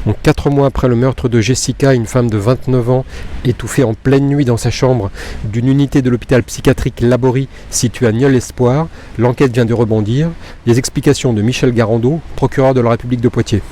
Donc 4 mois après le meurtre de Jessica, une femme de 29 ans étouffée en pleine nuit dans sa chambre d'une unité de l'hôpital psychiatrique Laborie située à Nieul-Espoir, l'enquête vient de rebondir. Les explications de Michel Garandot, procureur de la République de Poitiers.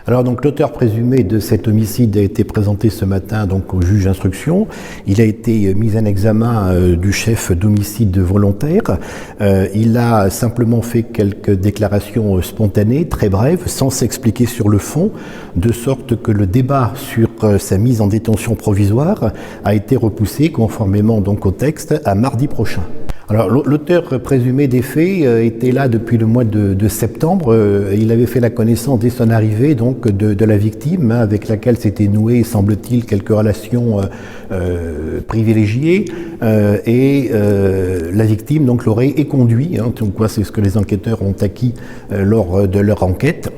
Alors donc l'auteur présumé de cet homicide a été présenté ce matin donc au juge d'instruction. Il a été mis en examen du chef d'homicide volontaire. Il a simplement fait quelques déclarations spontanées, très brèves, sans s'expliquer sur le fond, de sorte que le débat sur sa mise en détention provisoire a été repoussé conformément donc au texte à mardi prochain. Alors l'auteur présumé des faits était là depuis le mois de septembre. Il avait fait la connaissance dès son arrivée donc de la victime avec laquelle s'était noué, semble-t-il, quelques relations privilégiées et la victime donc l'aurait éconduit. Donc quoi, c'est ce que les enquêteurs ont acquis lors de leur enquête.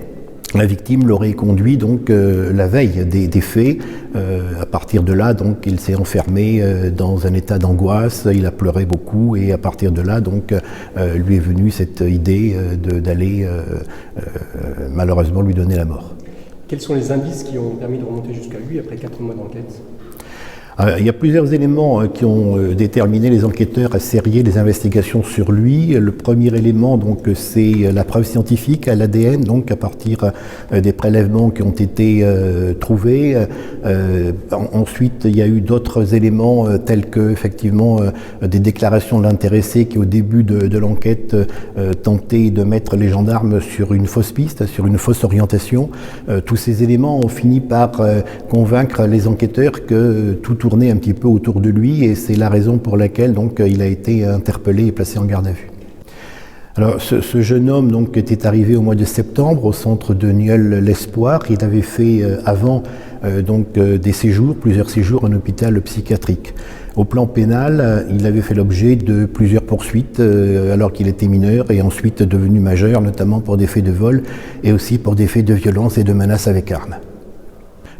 La victime l'aurait conduit donc la veille des faits. À partir de là, donc, il s'est enfermé dans un état d'angoisse. Il a pleuré beaucoup et à partir de là, donc, lui est venue cette idée d'aller malheureusement lui donner la mort. Quels sont les indices qui ont permis de remonter jusqu'à lui après 4 mois d'enquête ? Il y a plusieurs éléments qui ont déterminé les enquêteurs à serrer les investigations sur lui. Le premier élément, donc, c'est la preuve scientifique à l'ADN, donc à partir des prélèvements qui ont été trouvés. Ensuite, il y a eu d'autres éléments tels que, effectivement, des déclarations de l'intéressé qui, au début de l'enquête, tentaient de mettre les gendarmes sur une fausse piste, sur une fausse orientation. Tous ces éléments ont fini par convaincre les enquêteurs que tout tourner un petit peu autour de lui et c'est la raison pour laquelle donc il a été interpellé et placé en garde à vue. Alors ce jeune homme donc était arrivé au mois de septembre au centre de Nieul-l'Espoir. Il avait fait avant des séjours, plusieurs séjours en hôpital psychiatrique. Au plan pénal, il avait fait l'objet de plusieurs poursuites alors qu'il était mineur et ensuite devenu majeur, notamment pour des faits de vol et aussi pour des faits de violence et de menaces avec armes.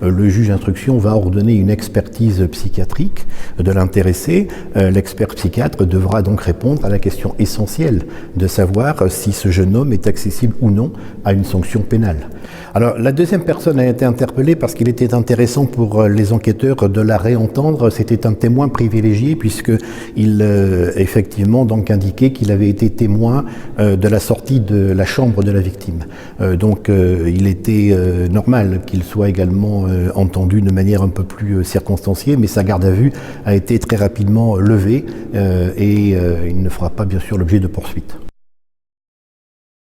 Le juge d'instruction va ordonner une expertise psychiatrique de l'intéressé. L'expert psychiatre devra donc répondre à la question essentielle de savoir si ce jeune homme est accessible ou non à une sanction pénale. Alors la deuxième personne a été interpellée parce qu'il était intéressant pour les enquêteurs de la réentendre. C'était un témoin privilégié puisqu'il effectivement donc indiquait qu'il avait été témoin de la sortie de la chambre de la victime. Il était normal qu'il soit également entendu de manière un peu plus circonstanciée, mais sa garde à vue a été très rapidement levée et il ne fera pas bien sûr l'objet de poursuites.